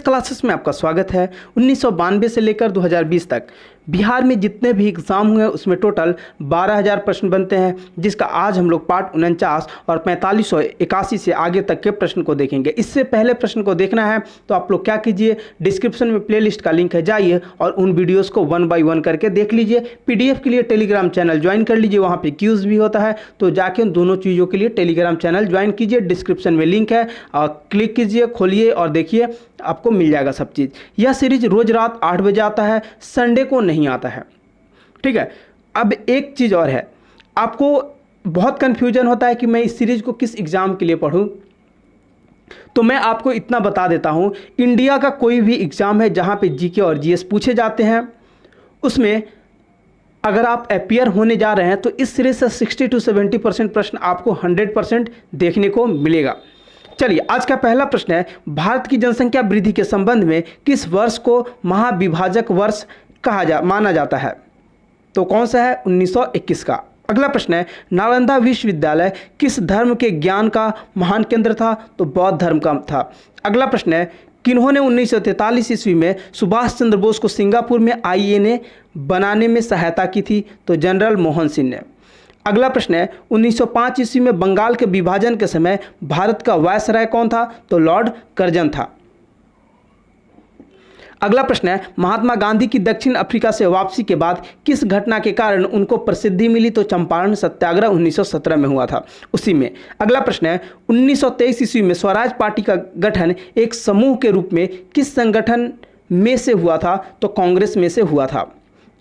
Classes में आपका स्वागत है। 1992 से लेकर 2020 तक बिहार में जितने भी एग्ज़ाम हुए उसमें टोटल 12,000 प्रश्न बनते हैं, जिसका आज हम लोग पार्ट 49 और 4581 से आगे तक के प्रश्न को देखेंगे। इससे पहले प्रश्न को देखना है तो आप लोग क्या कीजिए, डिस्क्रिप्शन में प्लेलिस्ट का लिंक है, जाइए और उन वीडियोस को 1 बाय 1 करके देख लीजिए। पीडीएफ के लिए टेलीग्राम चैनल ज्वाइन कर लीजिए, वहाँ पे क्यूज़ भी होता है, तो जाके उन दोनों चीज़ों के लिए टेलीग्राम चैनल ज्वाइन कीजिए। डिस्क्रिप्शन में लिंक है, क्लिक कीजिए, खोलिए और देखिए, आपको मिल जाएगा सब चीज़। यह सीरीज रोज रात 8 बजे आता है, संडे को नहीं आता है, ठीक है। अब एक चीज़ और है, आपको बहुत कन्फ्यूजन होता है कि मैं इस सीरीज को किस एग्ज़ाम के लिए पढूं, तो मैं आपको इतना बता देता हूं, इंडिया का कोई भी एग्ज़ाम है जहां पे जीके और जीएस पूछे जाते हैं, उसमें अगर आप अपियर होने जा रहे हैं तो इस सीरीज से 60 से 70% प्रश्न आपको 100% देखने को मिलेगा। चलिए, आज का पहला प्रश्न है, भारत की जनसंख्या वृद्धि के संबंध में किस वर्ष को महाविभाजक वर्ष माना जाता है? तो कौन सा है? 1921 का। अगला प्रश्न है, नालंदा विश्वविद्यालय किस धर्म के ज्ञान का महान केंद्र था? तो बौद्ध धर्म का था। अगला प्रश्न है, किन्होंने 1943 ईस्वी में सुभाष चंद्र बोस को सिंगापुर में आईएनए बनाने में सहायता की थी? तो जनरल मोहन सिंह ने। अगला प्रश्न है, 1905 ईस्वी में बंगाल के विभाजन के समय भारत का वायसराय कौन था? तो लॉर्ड कर्जन था। अगला प्रश्न है, महात्मा गांधी की दक्षिण अफ्रीका से वापसी के बाद किस घटना के कारण उनको प्रसिद्धि मिली? तो चंपारण सत्याग्रह 1917 में हुआ था, उसी में। अगला प्रश्न है, 1923 ईस्वी में स्वराज पार्टी का गठन एक समूह के रूप में किस संगठन में से हुआ था? तो कांग्रेस में से हुआ था।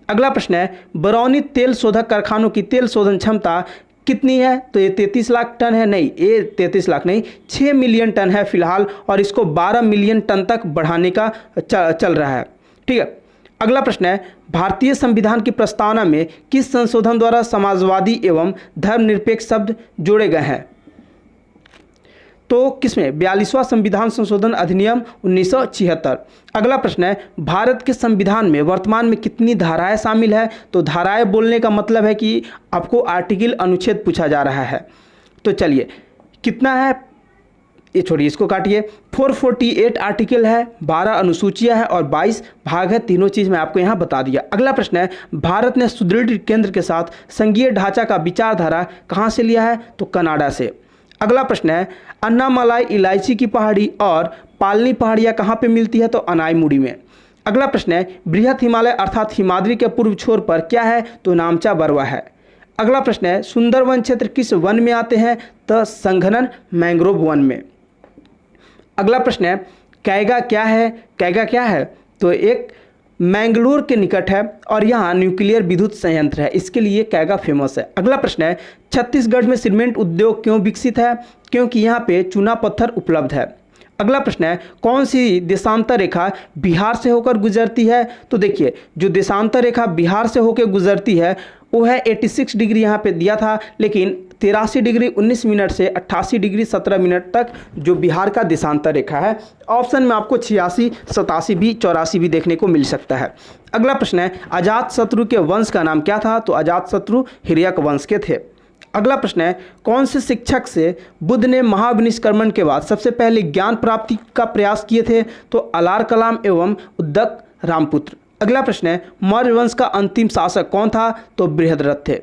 अगला प्रश्न है, बरौनी तेल शोधक कारखानों की तेल शोधन क्षमता कितनी है? तो ये 33 लाख टन है, नहीं, ये 33 लाख नहीं, 6 मिलियन टन है फिलहाल, और इसको 12 मिलियन टन तक बढ़ाने का चल रहा है, ठीक है। अगला प्रश्न है, भारतीय संविधान की प्रस्तावना में किस संशोधन द्वारा समाजवादी एवं धर्मनिरपेक्ष शब्द जोड़े गए हैं? तो किसमें? 42वां संविधान संशोधन अधिनियम 1976। अगला प्रश्न है, भारत के संविधान में वर्तमान में कितनी धाराएं शामिल है? तो धाराएं बोलने का मतलब है कि आपको आर्टिकल, अनुच्छेद पूछा जा रहा है। तो चलिए, कितना है, ये छोड़िए, इसको काटिए। 448 आर्टिकल है, 12 अनुसूचियां है और 22 भाग है। तीनों चीज़ मैं आपको यहाँ बता दिया। अगला प्रश्न है, भारत ने सुदृढ़ केंद्र के साथ संघीय ढांचा का विचारधारा कहाँ से लिया है? तो कनाडा से। अगला प्रश्न है, अन्नामलाई इलायची की पहाड़ी और पालनी पहाड़ियाँ कहाँ पे मिलती है? तो अनाईमुड़ी में। अगला प्रश्न है, बृहत हिमालय अर्थात हिमाद्री के पूर्व छोर पर क्या है? तो नामचा बरवा है। अगला प्रश्न है, सुंदरवन क्षेत्र किस वन में आते हैं? तो संघनन मैंग्रोव वन में। अगला प्रश्न है, कैगा क्या है? कैगा क्या है? तो एक मैंगलोर के निकट है और यहाँ न्यूक्लियर विद्युत संयंत्र है, इसके लिए कैगा फेमस है। अगला प्रश्न है, छत्तीसगढ़ में सीमेंट उद्योग क्यों विकसित है? क्योंकि यहाँ पे चूना पत्थर उपलब्ध है। अगला प्रश्न है, कौन सी देशांतर रेखा बिहार से होकर गुजरती है? तो देखिए, जो देशांतर रेखा बिहार से होकर गुजरती है वो है 86 डिग्री यहाँ पे दिया था, लेकिन 83 डिग्री 19 मिनट से 88 डिग्री 17 मिनट तक जो बिहार का देशांतर रेखा है। ऑप्शन में आपको 86, 87 भी, 84 भी देखने को मिल सकता है। अगला प्रश्न है, अजातशत्रु के वंश का नाम क्या था? तो अजातशत्रु हिर्यक वंश के थे। अगला प्रश्न है, कौन से शिक्षक से बुद्ध ने महाविनिष्क्रमण के बाद सबसे पहले ज्ञान प्राप्ति का प्रयास किए थे? तो अलार कलाम एवं उद्दक रामपुत्र। अगला प्रश्न है, मौर्य वंश का अंतिम शासक कौन था? तो बृहद्रथ थे।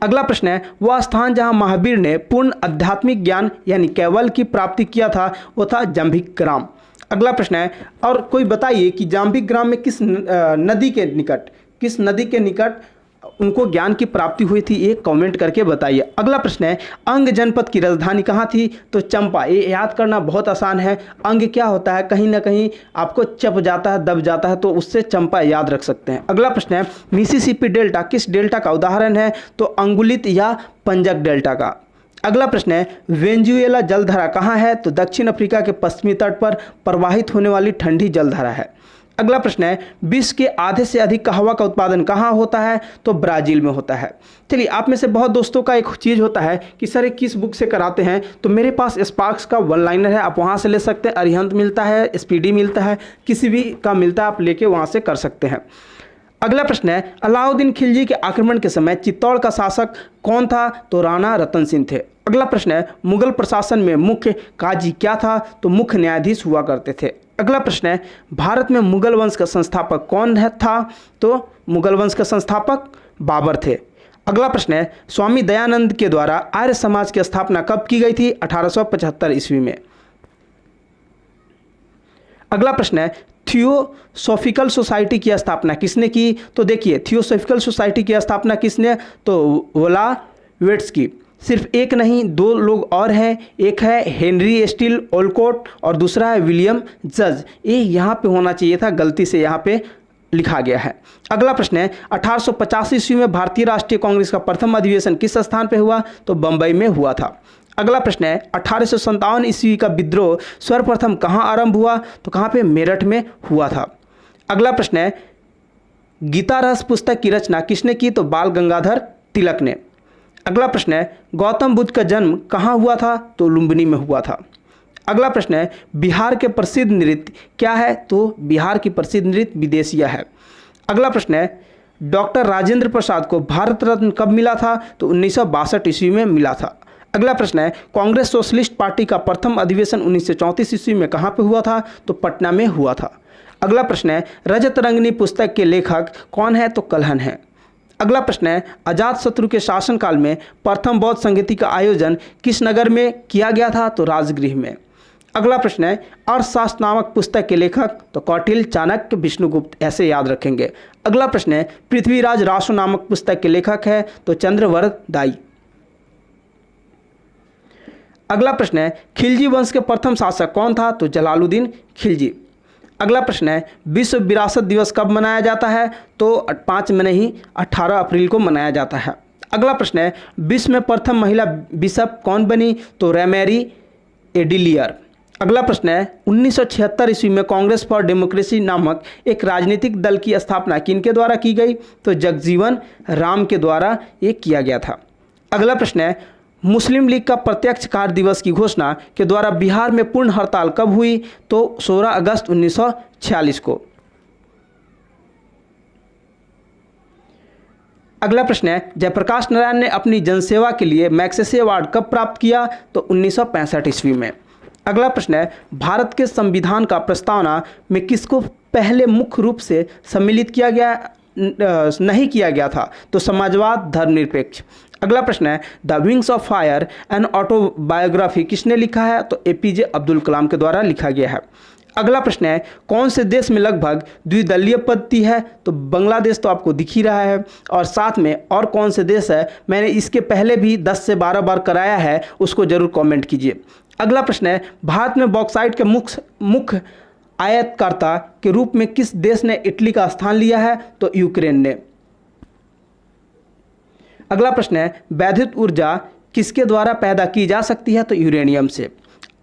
अगला प्रश्न है, वह स्थान जहां महावीर ने पूर्ण आध्यात्मिक ज्ञान यानी कैवल्य की प्राप्ति किया था वो था जाम्भिक ग्राम। अगला प्रश्न है, और कोई बताइए कि जाम्भिक ग्राम में किस नदी के निकट उनको ज्ञान की प्राप्ति हुई थी? ये कमेंट करके बताइए। अगला प्रश्न है, अंग जनपद की राजधानी कहाँ थी? तो चंपा। ये याद करना बहुत आसान है। अंग क्या होता है, कहीं ना कहीं आपको चप जाता है, दब जाता है, तो उससे चंपा याद रख सकते हैं। अगला प्रश्न है, मिसिसिपी डेल्टा किस डेल्टा का उदाहरण है? तो अंगुलित या पंजक डेल्टा का। अगला प्रश्न है, वेनेजुएला जलधारा कहाँ है? तो दक्षिण अफ्रीका के पश्चिमी तट पर प्रवाहित होने वाली ठंडी जलधारा है। अगला प्रश्न है, विश्व के आधे से अधिक कहवा का उत्पादन कहाँ होता है? तो ब्राज़ील में होता है। चलिए, आप में से बहुत दोस्तों का एक चीज़ होता है कि सर ये किस बुक से कराते हैं? तो मेरे पास स्पार्क्स का वन लाइनर है, आप वहाँ से ले सकते हैं। अरिहंत मिलता है, स्पीडी मिलता है, किसी भी का मिलता है, आप लेके वहाँ से कर सकते हैं। अगला प्रश्न है, अलाउद्दीन खिलजी के आक्रमण के समय चित्तौड़ का शासक कौन था? तो राणा रतन सिंह थे। अगला प्रश्न है, मुगल प्रशासन में मुख्य काजी क्या था? तो मुख्य न्यायाधीश हुआ करते थे। अगला प्रश्न है, भारत में मुगल वंश का संस्थापक कौन था? तो मुगल वंश का संस्थापक बाबर थे। अगला प्रश्न है, स्वामी दयानंद के द्वारा आर्य समाज की स्थापना कब की गई थी? 1875 ईस्वी में। अगला प्रश्न है, थियोसॉफिकल सोसाइटी की स्थापना किसने की? तो देखिए, थियोसॉफिकल सोसाइटी की स्थापना किसने? तो वोलावेट्स्की। सिर्फ एक नहीं, दो लोग और हैं। एक है हेनरी स्टील ओलकोट और दूसरा है विलियम जज। ये यहाँ पे होना चाहिए था, गलती से यहाँ पे लिखा गया है। अगला प्रश्न है, 1850 ईस्वी में भारतीय राष्ट्रीय कांग्रेस का प्रथम अधिवेशन किस स्थान पे हुआ? तो बंबई में हुआ था। अगला प्रश्न है, 1857 ईस्वी का विद्रोह सर्वप्रथम कहाँ आरंभ हुआ? तो कहाँ पे? मेरठ में हुआ था। अगला प्रश्न है, गीता रहस्य पुस्तक की रचना किसने की? तो बाल गंगाधर तिलक ने। अगला प्रश्न है, गौतम बुद्ध का जन्म कहाँ हुआ था? तो लुम्बिनी में हुआ था। अगला प्रश्न है, बिहार के प्रसिद्ध नृत्य क्या है? तो बिहार की प्रसिद्ध नृत्य विदेशिया है। अगला प्रश्न है, डॉक्टर राजेंद्र प्रसाद को भारत रत्न कब मिला था? तो 1962 ईस्वी में मिला था। अगला प्रश्न है, कांग्रेस सोशलिस्ट पार्टी का प्रथम अधिवेशन 1934 ईस्वी में कहाँ पे हुआ था? तो पटना में हुआ था। अगला प्रश्न है, रजत रंगनी पुस्तक के लेखक कौन है? तो कल्हण है। अगला प्रश्न है, अजातशत्रु के शासनकाल में प्रथम बौद्ध संगीति का आयोजन किस नगर में किया गया था? तो राजगृह में। अगला प्रश्न है, अर्थशास्त्र नामक पुस्तक के लेखक? तो कौटिल्य, चाणक्य, विष्णुगुप्त। ऐसे याद रखेंगे। अगला प्रश्न है, पृथ्वीराज रासो नामक पुस्तक के लेखक है? तो चंद्रवरदाई। अगला प्रश्न है, खिलजी वंश के प्रथम शासक कौन था? तो जलालुद्दीन खिलजी। अगला प्रश्न है, विश्व विरासत दिवस कब मनाया जाता है? तो 5 में नहीं, 18 अप्रैल को मनाया जाता है। अगला प्रश्न है, विश्व में प्रथम महिला बिशप कौन बनी? तो रेमेरी एडिलियर। अगला प्रश्न है, 1976 ईस्वी में कांग्रेस फॉर डेमोक्रेसी नामक एक राजनीतिक दल की स्थापना किनके द्वारा की गई? तो जगजीवन राम के द्वारा ये किया गया था। अगला प्रश्न है, मुस्लिम लीग का प्रत्यक्ष कार्य दिवस की घोषणा के द्वारा बिहार में पूर्ण हड़ताल कब हुई? तो 16 अगस्त 1946 को। अगला प्रश्न है, जयप्रकाश नारायण ने अपनी जनसेवा के लिए मैग्सेसे अवार्ड कब प्राप्त किया? तो 1965 ईस्वी में। अगला प्रश्न है, भारत के संविधान का प्रस्तावना में किसको पहले मुख्य रूप से सम्मिलित किया गया नहीं किया गया था? तो समाजवाद, धर्मनिरपेक्ष। अगला प्रश्न है, the wings of fire an autobiography किसने लिखा है? तो एपीजे अब्दुल कलाम के द्वारा लिखा गया है। अगला प्रश्न है, कौन से देश में लगभग द्विदलीय पद्धति है? तो बांग्लादेश तो आपको दिख ही रहा है। और साथ में और कौन से देश है? मैंने इसके पहले भी 10 से 12 बार कराया है, उसको जरूर कमेंट कीजिए। अगला प्रश्न है, भारत में बॉक्साइट के मुख्य आयातकर्ता के रूप में किस देश ने इटली का स्थान लिया है? तो यूक्रेन ने। अगला प्रश्न है, वैद्युत ऊर्जा किसके द्वारा पैदा की जा सकती है? तो यूरेनियम से।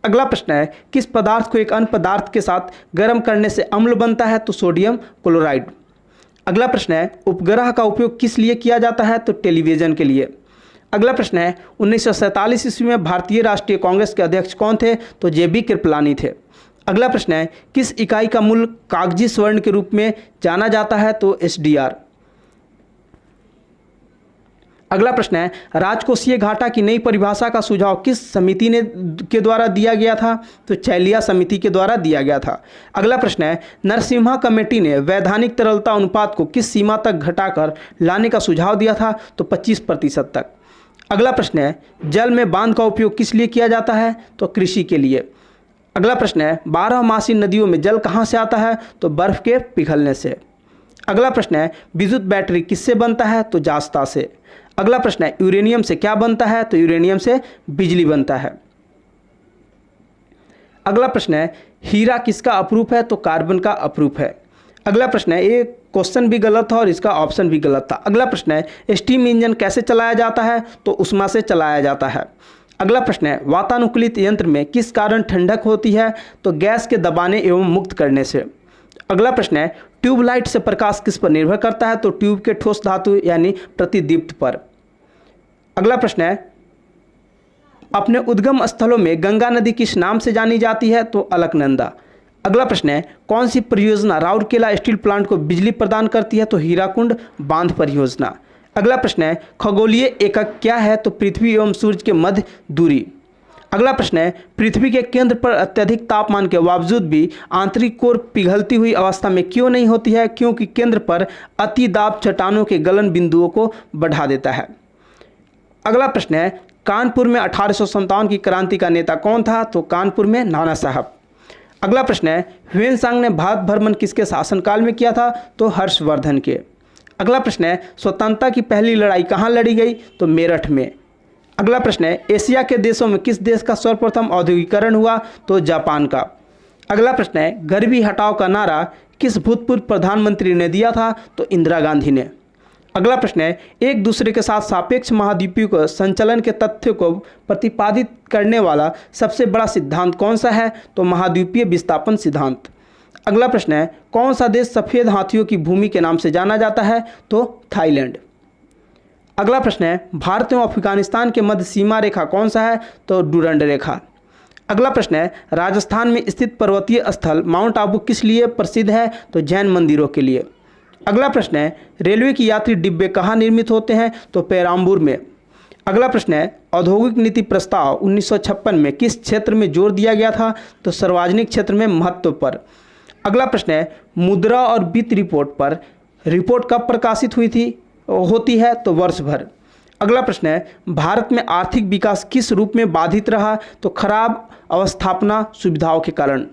अगला प्रश्न है, किस पदार्थ को एक अन्य पदार्थ के साथ गर्म करने से अम्ल बनता है? तो सोडियम क्लोराइड। अगला प्रश्न है, उपग्रह का उपयोग किस लिए किया जाता है? तो टेलीविजन के लिए। अगला प्रश्न है, 1947 ईस्वी में भारतीय राष्ट्रीय कांग्रेस के अध्यक्ष कौन थे? तो जेबी कृपलानी थे। अगला प्रश्न है, किस इकाई का मूल्य कागजी स्वर्ण के रूप में जाना जाता है? तो एसडीआर। अगला प्रश्न है, राजकोषीय घाटा की नई परिभाषा का सुझाव किस समिति के द्वारा दिया गया था? तो चैलिया समिति के द्वारा दिया गया था। अगला प्रश्न है, नरसिम्हा कमेटी ने वैधानिक तरलता अनुपात को किस सीमा तक घटाकर लाने का सुझाव दिया था? तो 25% तक। अगला प्रश्न है, जल में बांध का उपयोग किस लिए किया जाता है? तो कृषि के लिए। अगला प्रश्न है, 12मासी नदियों में जल कहाँ से आता है? तो बर्फ के पिघलने से। अगला प्रश्न है, विद्युत बैटरी किससे बनता है? तो जास्ता से। अगला प्रश्न है, यूरेनियम से क्या बनता है? तो यूरेनियम से बिजली बनता है। अगला प्रश्न है, हीरा किसका अपरूप है? तो कार्बन का अपरूप है। अगला प्रश्न है, ये क्वेश्चन भी गलत था और इसका ऑप्शन भी गलत था। अगला प्रश्न है, स्टीम इंजन कैसे चलाया जाता है? तो उष्मा से चलाया जाता है। अगला प्रश्न है, वातानुकूलित यंत्र में किस कारण ठंडक होती है? तो गैस के दबाने एवं मुक्त करने से। अगला प्रश्न है, ट्यूबलाइट से प्रकाश किस पर निर्भर करता है? तो ट्यूब के ठोस धातु यानी प्रतिदीप्त पर। अगला प्रश्न है, अपने उद्गम स्थलों में गंगा नदी किस नाम से जानी जाती है? तो अलकनंदा। अगला प्रश्न है, कौन सी परियोजना राउरकेला स्टील प्लांट को बिजली प्रदान करती है? तो हीराकुंड बांध परियोजना। अगला प्रश्न है खगोलीय एकक क्या है? तो पृथ्वी एवं सूर्य के मध्य दूरी। अगला प्रश्न है पृथ्वी के केंद्र पर अत्यधिक तापमान के बावजूद भी आंतरिक कोर पिघलती हुई अवस्था में क्यों नहीं होती है? क्योंकि केंद्र पर अति दाब चट्टानों के गलन बिंदुओं को बढ़ा देता है। अगला प्रश्न है कानपुर में 1857 की क्रांति का नेता कौन था? तो कानपुर में नाना साहब। अगला प्रश्न है ह्वेनसांग ने भारत भ्रमण किसके शासनकाल में किया था? तो हर्षवर्धन के। अगला प्रश्न है स्वतंत्रता की पहली लड़ाई कहाँ लड़ी गई? तो मेरठ में। अगला प्रश्न है एशिया के देशों में किस देश का सर्वप्रथम औद्योगिकरण हुआ? तो जापान का। अगला प्रश्न है गरीबी हटाओ का नारा किस भूतपूर्व प्रधानमंत्री ने दिया था? तो इंदिरा गांधी ने। अगला प्रश्न है एक दूसरे के साथ सापेक्ष महाद्वीपीय को संचलन के तथ्य को प्रतिपादित करने वाला सबसे बड़ा सिद्धांत कौन सा है? तो महाद्वीपीय विस्थापन सिद्धांत। अगला प्रश्न है कौन सा देश सफ़ेद हाथियों की भूमि के नाम से जाना जाता है? तो थाईलैंड। अगला प्रश्न है भारत एवं अफगानिस्तान के मध्य सीमा रेखा कौन सा है? तो डुरंड रेखा। अगला प्रश्न है राजस्थान में स्थित पर्वतीय स्थल माउंट आबू किस लिए प्रसिद्ध है? तो जैन मंदिरों के लिए। अगला प्रश्न है रेलवे की यात्री डिब्बे कहाँ निर्मित होते हैं? तो पेराम्बूर में। अगला प्रश्न है औद्योगिक नीति प्रस्ताव 1956 में किस क्षेत्र में जोर दिया गया था? तो सार्वजनिक क्षेत्र में महत्व पर। अगला प्रश्न है मुद्रा और वित्त रिपोर्ट कब प्रकाशित होती है? तो वर्ष भर। अगला प्रश्न है भारत में आर्थिक विकास किस रूप में बाधित रहा? तो खराब अवस्थापना सुविधाओं के कारण।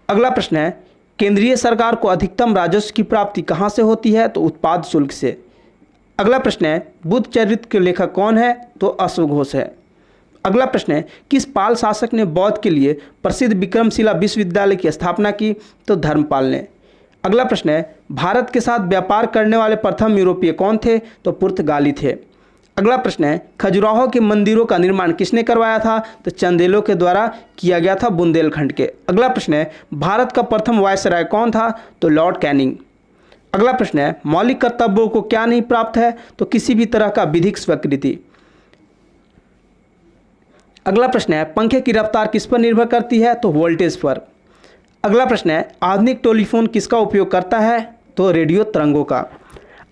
अगला प्रश्न है केंद्रीय सरकार को अधिकतम राजस्व की प्राप्ति कहाँ से होती है? तो उत्पाद शुल्क से। अगला प्रश्न है बुद्ध चरित्र के लेखक कौन है? तो अश्वघोष है। अगला प्रश्न है किस पाल शासक ने बौद्ध के लिए प्रसिद्ध विक्रमशिला विश्वविद्यालय की स्थापना की? तो धर्मपाल ने। अगला प्रश्न है भारत के साथ व्यापार करने वाले प्रथम यूरोपीय कौन थे? तो पुर्तगाली थे। अगला प्रश्न है खजुराहो के मंदिरों का निर्माण किसने करवाया था? तो चंदेलों के द्वारा किया गया था बुंदेलखंड के। अगला प्रश्न है भारत का प्रथम वायसराय कौन था? तो लॉर्ड कैनिंग। अगला प्रश्न है मौलिक कर्तव्यों को क्या नहीं प्राप्त है? तो किसी भी तरह का विधिक स्वीकृति। अगला प्रश्न है पंखे की रफ्तार किस पर निर्भर करती है? तो वोल्टेज पर। अगला प्रश्न है आधुनिक टेलीफोन किसका उपयोग करता है? तो रेडियो तरंगों का।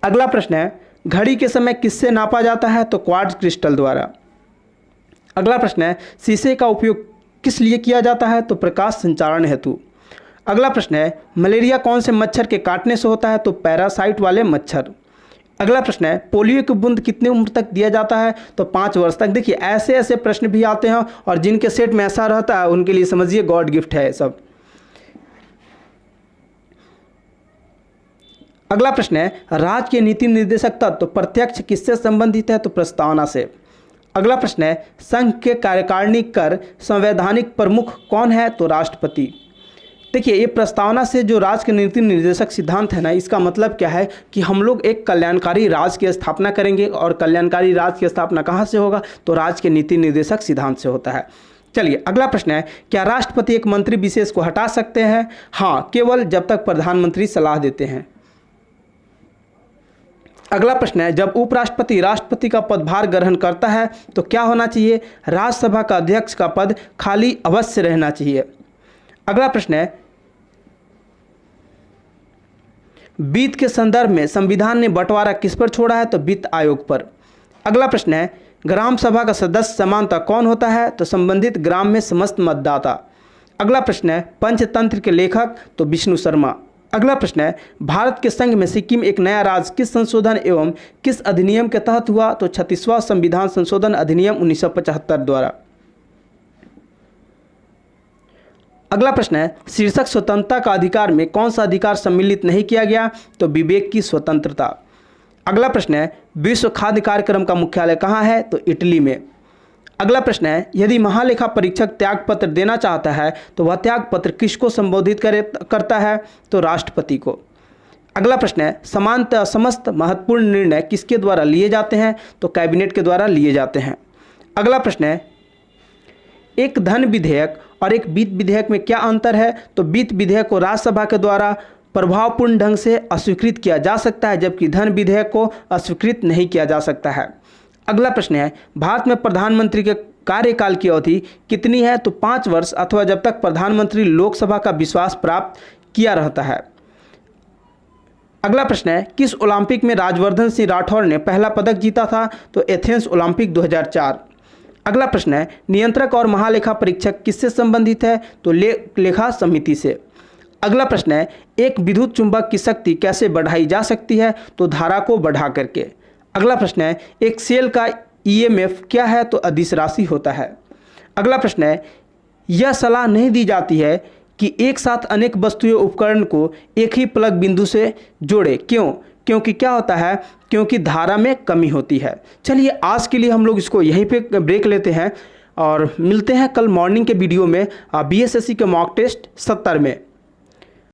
अगला प्रश्न है घड़ी के समय किससे नापा जाता है? तो क्वार्ट्ज क्रिस्टल द्वारा। अगला प्रश्न है शीशे का उपयोग किस लिए किया जाता है? तो प्रकाश संचारण हेतु। अगला प्रश्न है मलेरिया कौन से मच्छर के काटने से होता है? तो पैरासाइट वाले मच्छर। अगला प्रश्न है पोलियो की बूंद कितनी उम्र तक दिया जाता है? तो 5 वर्ष तक। देखिए ऐसे ऐसे प्रश्न भी आते हैं और जिनके सेट में ऐसा रहता है उनके लिए समझिए गॉड गिफ्ट है सब। अगला प्रश्न है राज्य के नीति निर्देशक तत्व प्रत्यक्ष किससे संबंधित है? तो प्रस्तावना से। अगला प्रश्न है संघ के कार्यकारिणी कर संवैधानिक प्रमुख कौन है? तो राष्ट्रपति। देखिए ये प्रस्तावना से जो राज्य के नीति निर्देशक सिद्धांत है ना, इसका मतलब क्या है कि हम लोग एक कल्याणकारी राज्य की स्थापना करेंगे। और कल्याणकारी राज्य की स्थापना कहाँ से होगा? तो राज्य के नीति निर्देशक सिद्धांत से होता है। चलिए अगला प्रश्न है क्या राष्ट्रपति एक मंत्री विशेष को हटा सकते हैं? हाँ, केवल जब तक प्रधानमंत्री सलाह देते हैं। अगला प्रश्न है जब उपराष्ट्रपति राष्ट्रपति का पदभार ग्रहण करता है तो क्या होना चाहिए? राज्यसभा का अध्यक्ष का पद खाली अवश्य रहना चाहिए। अगला प्रश्न है वित्त के संदर्भ में संविधान ने बंटवारा किस पर छोड़ा है? तो वित्त आयोग पर। अगला प्रश्न है ग्राम सभा का सदस्य समानता कौन होता है? तो संबंधित ग्राम में समस्त मतदाता। अगला प्रश्न है पंचतंत्र के लेखक? तो विष्णु शर्मा। अगला प्रश्न है भारत के संघ में सिक्किम एक नया राज्य किस संशोधन एवं किस अधिनियम के तहत हुआ? तो 36वां संविधान संशोधन अधिनियम 1975 द्वारा। अगला प्रश्न है शीर्षक स्वतंत्रता का अधिकार में कौन सा अधिकार सम्मिलित नहीं किया गया? तो विवेक की स्वतंत्रता। अगला प्रश्न है विश्व खाद्य कार्यक्रम का मुख्यालय कहाँ है? तो इटली में। अगला प्रश्न है यदि महालेखा परीक्षक त्यागपत्र देना चाहता है तो वह त्यागपत्र किसको संबोधित करता है? तो राष्ट्रपति को। अगला प्रश्न है सामान्यतः समस्त महत्वपूर्ण निर्णय किसके द्वारा लिए जाते हैं? तो कैबिनेट के द्वारा लिए जाते हैं। अगला प्रश्न है एक धन विधेयक और एक वित्त विधेयक में क्या अंतर है? तो वित्त विधेयक को राज्यसभा के द्वारा प्रभावपूर्ण ढंग से अस्वीकृत किया जा सकता है जबकि धन विधेयक को अस्वीकृत नहीं किया जा सकता है। अगला प्रश्न है भारत में प्रधानमंत्री के कार्यकाल की अवधि कितनी है? तो 5 वर्ष अथवा जब तक प्रधानमंत्री लोकसभा का विश्वास प्राप्त किया रहता है। अगला प्रश्न है, किस ओलंपिक में राजवर्धन सिंह राठौर ने पहला पदक जीता था? तो एथेंस ओलंपिक 2004। अगला प्रश्न है, नियंत्रक और महालेखा परीक्षक किससे संबंधित है? तो लेखा समिति से। अगला प्रश्न है, एक विद्युत चुंबक की शक्ति कैसे बढ़ाई जा सकती है? तो धारा को बढ़ा करके। अगला प्रश्न है, एक सेल का ईएमएफ क्या है? तो अदिश राशि होता है। अगला प्रश्न है, यह सलाह नहीं दी जाती है कि एक साथ अनेक वस्तुएं उपकरण को एक ही प्लग बिंदु से जोड़े, क्यों? क्योंकि क्या होता है? क्योंकि धारा में कमी होती है। चलिए आज के लिए हम लोग इसको यहीं पे ब्रेक लेते हैं और मिलते हैं कल मॉर्निंग के वीडियो में BSSC के मॉक टेस्ट 70 में।